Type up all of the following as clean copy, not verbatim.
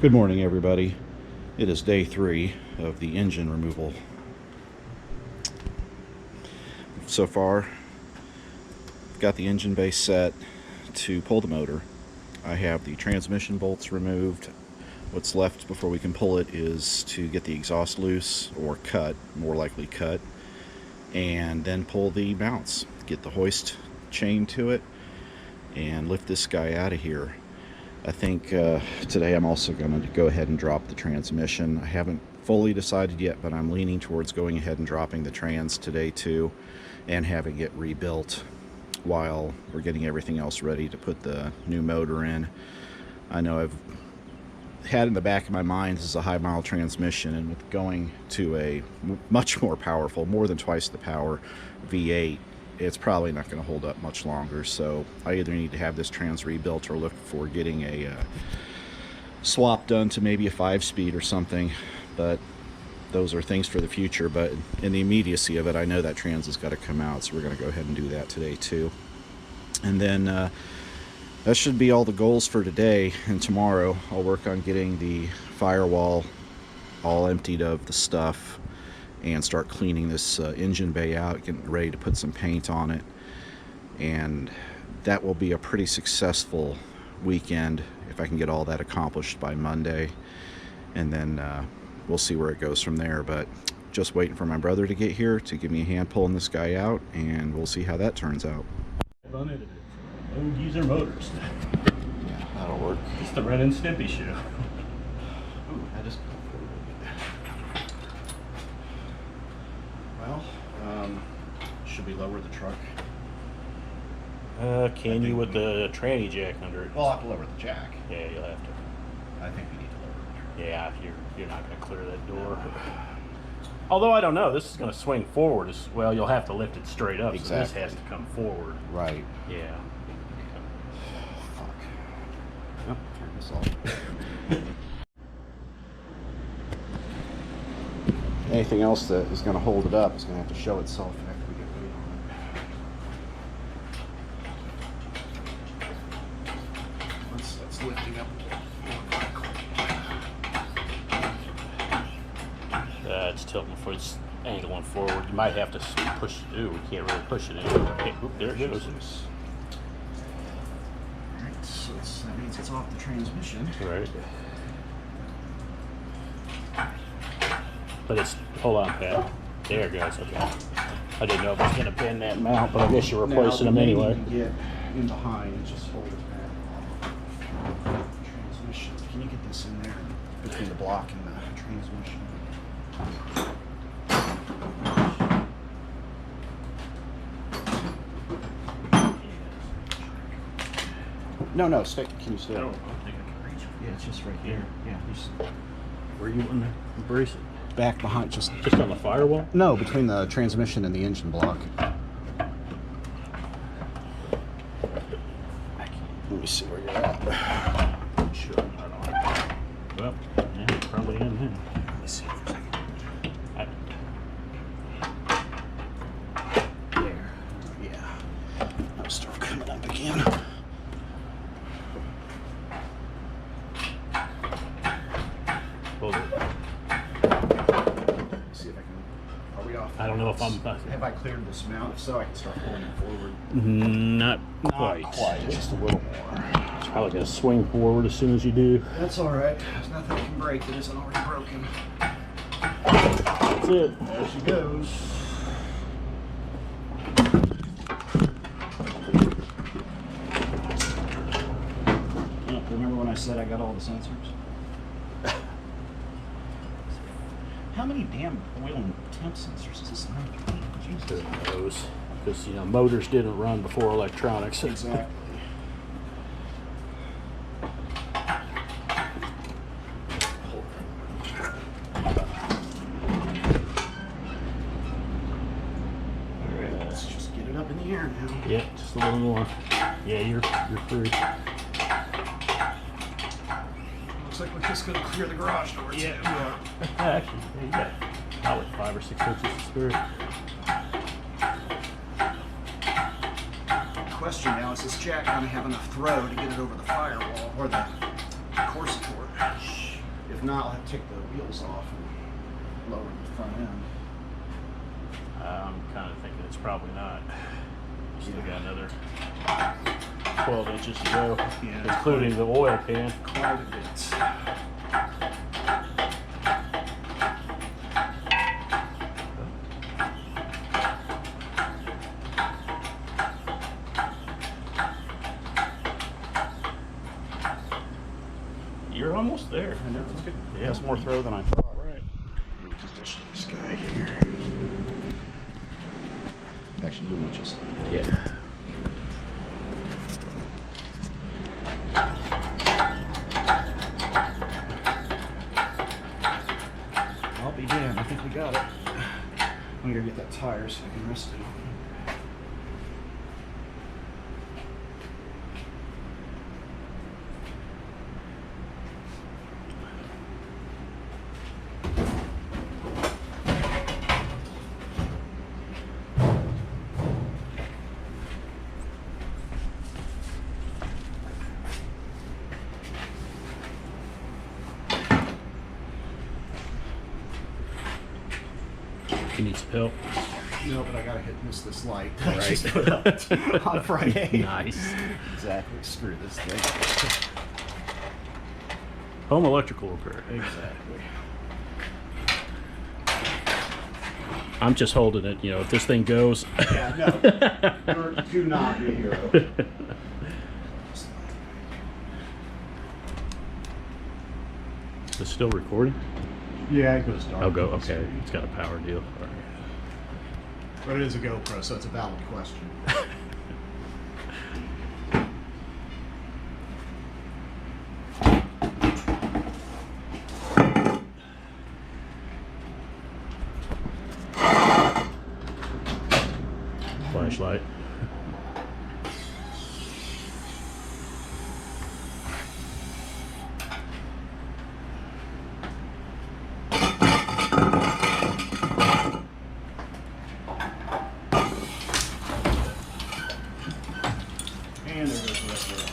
Good morning, everybody. It is day 3 of the engine removal. So far, I've got the engine base set to pull the motor. I have the transmission bolts removed. What's left before we can pull it is to get the exhaust loose, or cut, more likely cut, and then pull the mounts, get the hoist chain to it, and lift this guy out of here. I think today I'm also going to go ahead and drop the transmission. I haven't fully decided yet, but I'm leaning towards going ahead and dropping the trans today too, and having it rebuilt while we're getting everything else ready to put the new motor in. I know I've had in the back of my mind this is a high mile transmission, and with going to a much more powerful, more than twice the power V8, it's probably not going to hold up much longer. So I either need to have this trans rebuilt or look for getting a swap done to maybe a 5-speed or something, but those are things for the future. But in the immediacy of it, I know that trans has got to come out, so we're going to go ahead and do that today too. And then that should be all the goals for today. And tomorrow I'll work on getting the firewall all emptied of the stuff and start cleaning this engine bay out, getting ready to put some paint on it. And that will be a pretty successful weekend if I can get all that accomplished by Monday. And then we'll see where it goes from there. But just waiting for my brother to get here to give me a hand pulling this guy out, and we'll see how that turns out. Unedited. No user motors. Yeah, that'll work. It's the Ren and Stimpy show. Ooh, I just... Well, should we lower the truck? Can you with the tranny jack under it? Well, I'll have to lower the jack. Yeah, you'll have to. I think we need to lower the truck. Yeah, if you're not going to clear that door. Although I don't know, this is going to swing forward as well. You'll have to lift it straight up. Exactly. So this has to come forward. Right. Yeah. Fuck. Yep, turn this off. Anything else that is going to hold it up is going to have to show itself after we get weight on it. That's lifting up. It's tilting for its angling forward. You might have to push it. Ooh, we can't really push it in. Okay, oop, there it goes. Alright, so that means it's off the transmission. Right. But it's, hold on, Pat. There it goes, okay. I didn't know if it was going to bend that mount, but I guess you're replacing them anyway. You can get in behind and just hold it back. Transmission. Can you get this in there between the block and the transmission? No, stay. Can you stay? I don't think I can reach it. Yeah, it's just right here. Yeah, just Where you want to brace it? back behind. Just On the firewall? no, between the transmission and the engine block. Let me see where you're at. Sure. Well, yeah, probably in then. Let me see for a second. There. Yeah. I'll start coming up again. Hold it. See if I can. Are we off? I don't know if I'm. Have I cleared this mount? If so, I can start pulling it forward. Not Not quite. quite. Just a little more. It's probably going to swing forward as soon as you do. That's all right. There's nothing that can break that isn't already broken. That's it. There she goes. Remember when I said I got all the sensors? How many damn oil and temp sensors is this thing? Jesus. Who knows? Because, motors didn't run before electronics. Exactly. Alright, let's just get it up in the air now. Yeah, just a little more. Yeah, you're through. Looks like we're just gonna clear the garage door. Yeah, we are. Actually, you got probably 5 or 6 inches of spare. Question now, is this jack gonna have enough throw to get it over the firewall or the core support? If not, I'll have to take the wheels off and lower the front end. I'm kind of thinking it's probably not. Still Yeah. got another 12 inches to go, Yeah. including the oil pan. Quite a bit. You're almost there. I know, it's good. Yeah. It's more throw than I thought. Right. Position this guy here. Actually, you want just. Yeah. I'll be damned. I think we got it. I'm gonna get that tire so I can rest it. You need some help. No, but I gotta miss this light. Right. I just put up on Friday. Nice. Exactly. Screw this thing. Home electrical repair. Exactly. I'm just holding it. You know, if this thing goes. Yeah, no. Do not be a hero. Is it still recording? Yeah, it goes dark. I'll go. Okay. It's got a power deal. All right. But it is a GoPro, so it's a valid question. Flashlight. And there goes the rest of it.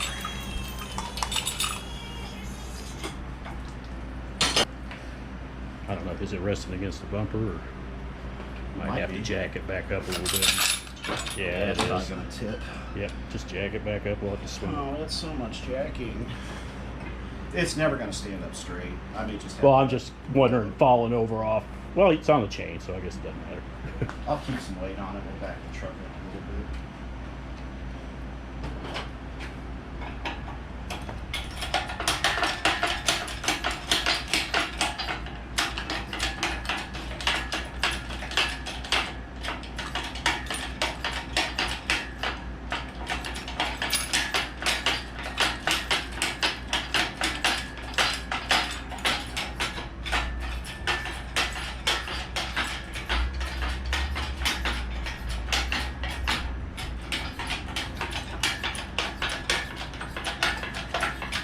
I don't know. Is it resting against the bumper, or might Might have be. to jack it back up a little bit? Yeah, it It's not is. gonna tip. Yep. Just jack it back up. We'll have to swing. Oh, that's so much jacking. It's never gonna stand up straight. I mean, just. Well, I'm just wondering, falling over off. Well, it's on the chain, so I guess it doesn't matter. I'll keep some weight on it. We'll back the truck up a little bit.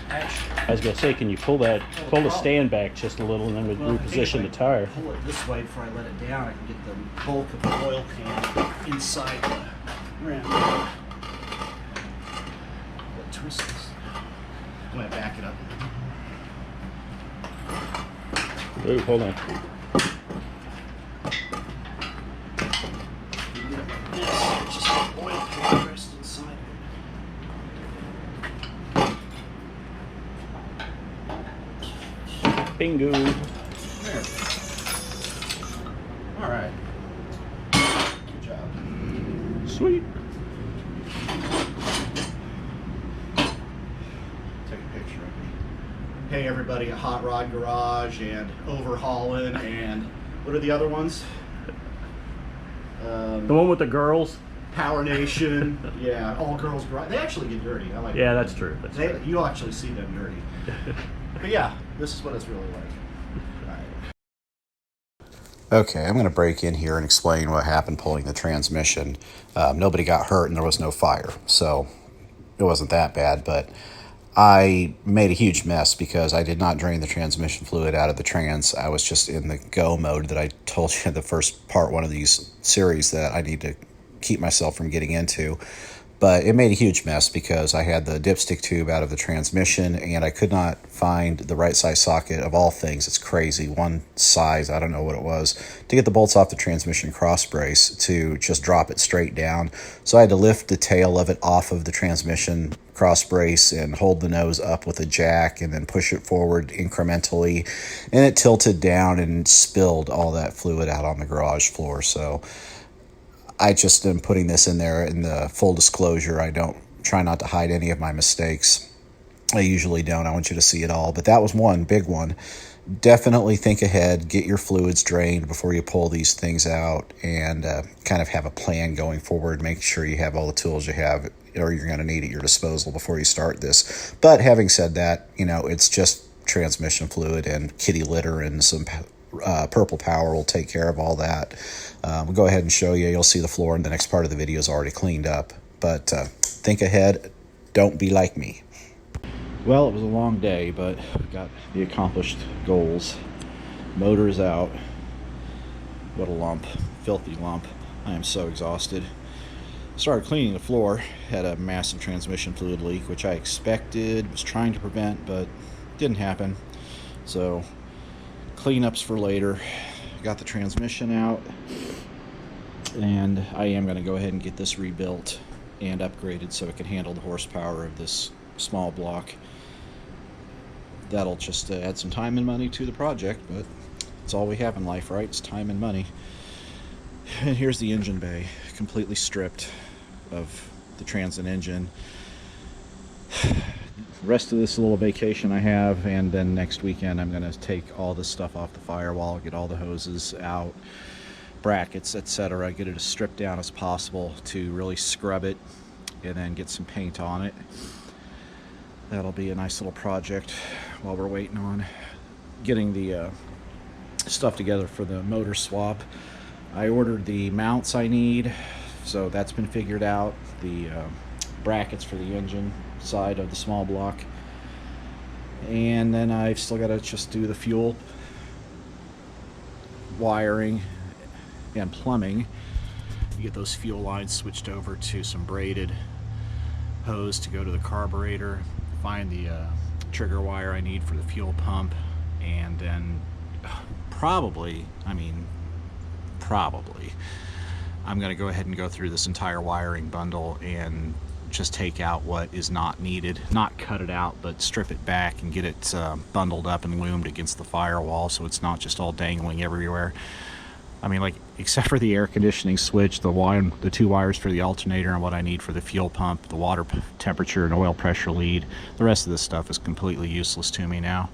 I was gonna say, can you pull the stand back just a little, and then we'd Well, I think if reposition I the tire? Pull it this way before I let it down. I can get the bulk of the oil pan inside the rim. What twist this? I'm gonna back it up. Ooh, hold on. It's just an oil pan pressed inside it. Bingo. There. All right. Good job. Sweet. Take a picture of me. Hey everybody at Hot Rod Garage and Overhauling and what are the other ones? The one with the girls? Power Nation. Yeah, All Girls Garage. They actually get dirty. I like Yeah, it. that's true. That's true. You'll actually see them dirty. But yeah, this is what it's really like. All right. Okay, I'm going to break in here and explain what happened pulling the transmission. Nobody got hurt and there was no fire, so it wasn't that bad, but I made a huge mess because I did not drain the transmission fluid out of the trans. I was just in the go mode that I told you in the first part one of these series that I need to keep myself from getting into. But it made a huge mess because I had the dipstick tube out of the transmission and I could not find the right size socket. Of all things, it's crazy. One size, I don't know what it was, to get the bolts off the transmission cross brace to just drop it straight down. So I had to lift the tail of it off of the transmission cross brace and hold the nose up with a jack and then push it forward incrementally. And it tilted down and spilled all that fluid out on the garage floor. So I just am putting this in there in the full disclosure. I don't try not to hide any of my mistakes. I usually don't. I want you to see it all. But that was one big one. Definitely think ahead. Get your fluids drained before you pull these things out, and kind of have a plan going forward. Make sure you have all the tools you have or you're going to need at your disposal before you start this. But having said that, it's just transmission fluid and kitty litter and some Purple Power will take care of all that. We'll go ahead and show you. You'll see the floor in the next part of the video is already cleaned up. But think ahead. Don't be like me. Well, it was a long day, but we got the accomplished goals. Motor's out. What a lump. Filthy lump. I am so exhausted. Started cleaning the floor. Had a massive transmission fluid leak, which I expected, was trying to prevent, but didn't happen. So cleanups for later. Got the transmission out, and I am going to go ahead and get this rebuilt and upgraded so it can handle the horsepower of this small block. That'll just add some time and money to the project, but it's all we have in life, right? It's time and money. And here's the engine bay, completely stripped of the Transit engine. Rest of this little vacation I have, and then next weekend I'm going to take all this stuff off the firewall, get all the hoses out, brackets, etc., get it as stripped down as possible to really scrub it, and then get some paint on it. That'll be a nice little project while we're waiting on getting the stuff together for the motor swap. I ordered the mounts I need, so that's been figured out. The brackets for the engine side of the small block, and then I've still got to just do the fuel wiring and plumbing. You get those fuel lines switched over to some braided hose to go to the carburetor, find the trigger wire I need for the fuel pump, and then probably I'm going to go ahead and go through this entire wiring bundle and just take out what is not needed, not cut it out, but strip it back and get it bundled up and loomed against the firewall so it's not just all dangling everywhere. Like, except for the air conditioning switch, the two wires for the alternator, and what I need for the fuel pump, the water temperature and oil pressure lead, the rest of this stuff is completely useless to me now.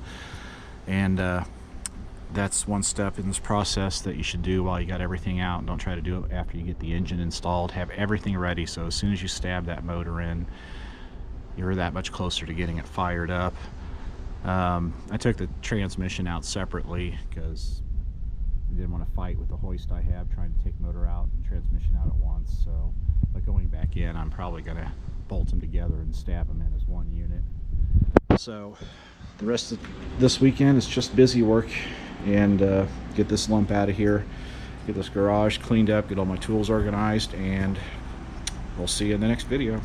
And that's one step in this process that you should do while you got everything out. Don't try to do it after you get the engine installed. Have everything ready so as soon as you stab that motor in, you're that much closer to getting it fired up. I took the transmission out separately because I didn't want to fight with the hoist I have trying to take motor out and transmission out at once. So, but going back in, I'm probably going to bolt them together and stab them in as one unit. So the rest of this weekend is just busy work, and get this lump out of here, get this garage cleaned up, get all my tools organized, and we'll see you in the next video.